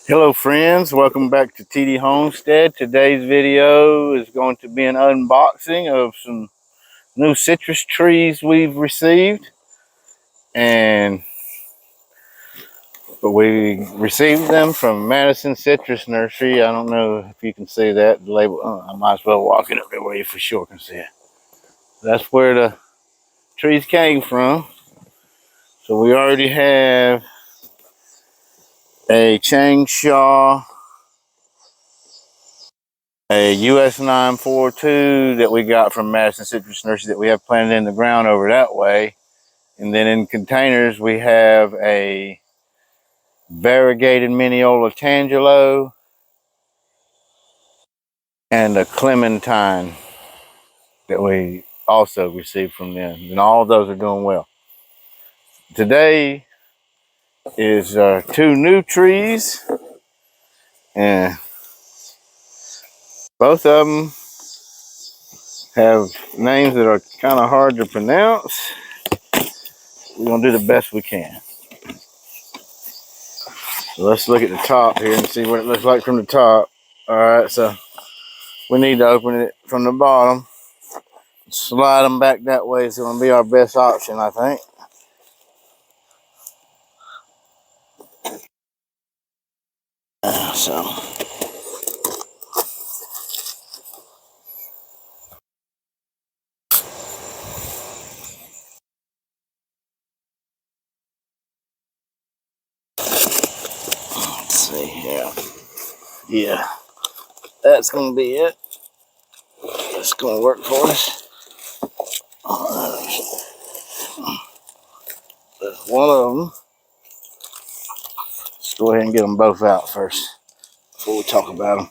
Hello friends, welcome back to TD Homestead. Today's video is going to be an unboxing of some new citrus trees we've received. But we received them from Madison Citrus Nursery. I don't know if you can see that the label. I might as well walk it up there where you for sure can see it. That's where the trees came from. So we already have a Changsha, a US 942 that we got from Madison Citrus Nursery that we have planted in the ground over that way. And then in containers, we have a variegated Mineola Tangelo and a Clementine that we also received from them. And all of those are doing well. Today is two new trees, and both of them have names that are kind of hard to pronounce. We're going to do the best we can. So let's look at the top here and see what it looks like from the top. All right, so we need to open it from the bottom. Slide them back that way is going to be our best option, I think. So let's see here. Yeah, that's going to be it. It's going to work for us. There's one of them. Let's go ahead and get them both out first before we talk about them.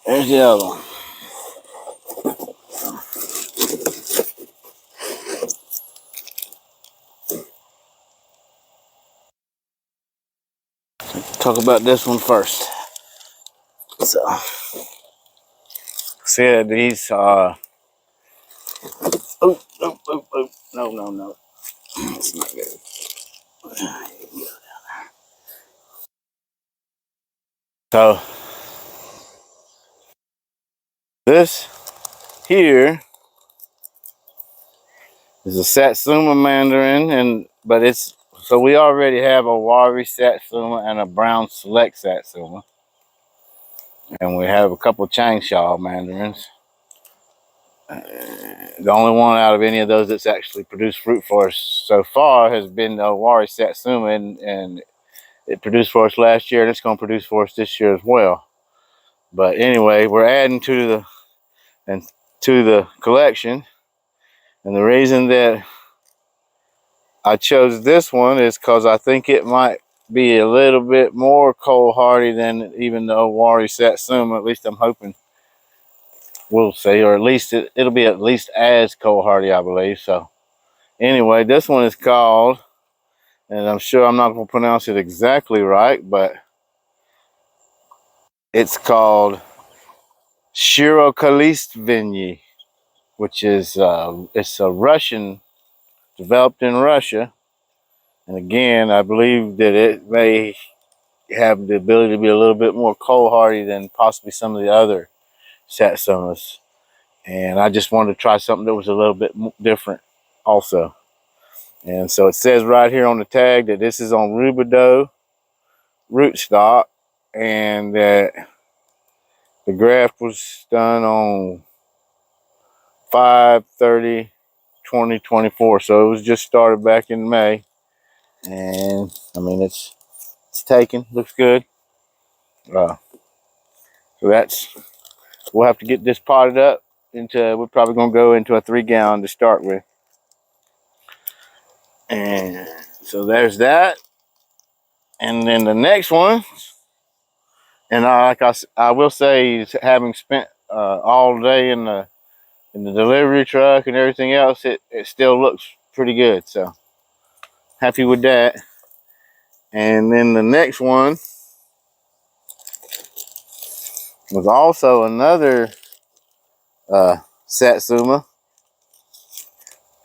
There's the other one. Talk about this one first. So, see these. No. It's not good. So this here is a Satsuma Mandarin, so we already have a Wari Satsuma and a brown select Satsuma, and we have a couple of Changsha Mandarins. The only one out of any of those that's actually produced fruit for us so far has been the Wari Satsuma, and it produced for us last year, and it's going to produce for us this year as well. But anyway, we're adding to the collection, and the reason that I chose this one is because I think it might be a little bit more cold hardy than even the Wari Satsuma. At least I'm hoping we'll see, or at least it'll be at least as cold hardy, I believe. So anyway, this one is called, and I'm sure I'm not going to pronounce it exactly right, but it's called Shirokolistvennyi, which is it's a Russian, developed in Russia. And again, I believe that it may have the ability to be a little bit more cold hardy than possibly some of the other Satsumas. And I just wanted to try something that was a little bit different also. And so it says right here on the tag that this is on Rubidoux rootstock, and that the graft was done on 5/30/2024. So it was just started back in May. And I mean, it's taken, looks good. So we'll have to get this potted up we're probably going to go into a 3-gallon to start with. And so there's that. And then the next one, and I will say, having spent all day in the delivery truck and everything else, it still looks pretty good. So happy with that. And then the next one was also another Satsuma,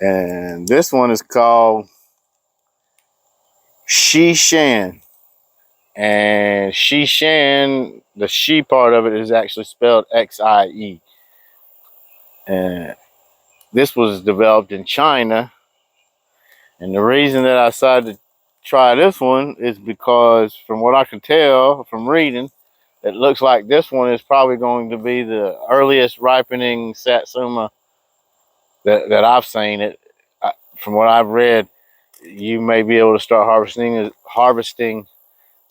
And this one is called Xie Shan. And Xie Shan, the Xi part of it is actually spelled Xie. And this was developed in China. And the reason that I decided to try this one is because, from what I can tell from reading, it looks like this one is probably going to be the earliest ripening Satsuma that I've seen. From what I've read, you may be able to start harvesting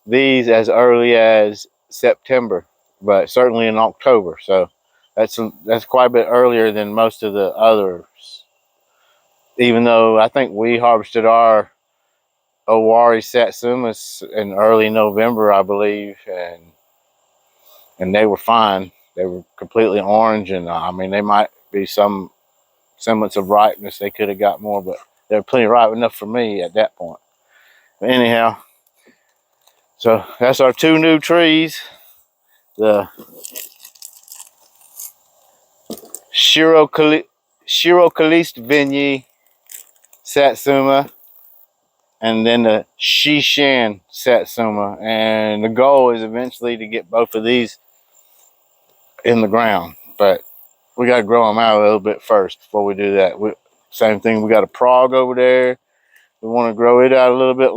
these as early as September, but certainly in October. So that's quite a bit earlier than most of the others. Even though I think we harvested our Owari Satsumas in early November, I believe, and they were fine. They were completely orange, and I mean, they might be some semblance of ripeness. They could have got more, but they're plenty ripe enough for me at that point. But anyhow, so that's our two new trees. The Shirokolistvennyi Satsuma, and then the Xie Shan Satsuma. And the goal is eventually to get both of these in the ground, but we got to grow them out a little bit first before we do that. Same thing, we got a prog over there. We want to grow it out a little bit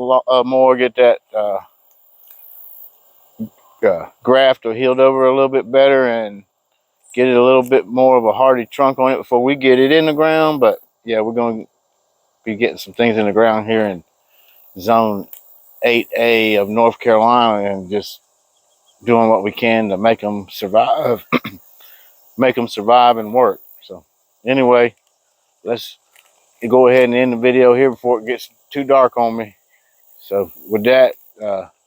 more, get that graft or healed over a little bit better, and get it a little bit more of a hardy trunk on it before we get it in the ground. But yeah, we're going to be getting some things in the ground here in zone 8A of North Carolina, and just doing what we can to make them survive, and work. So anyway, let's go ahead and end the video here before it gets too dark on me. So with that,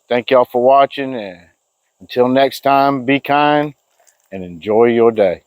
thank y'all for watching, and until next time, be kind and enjoy your day.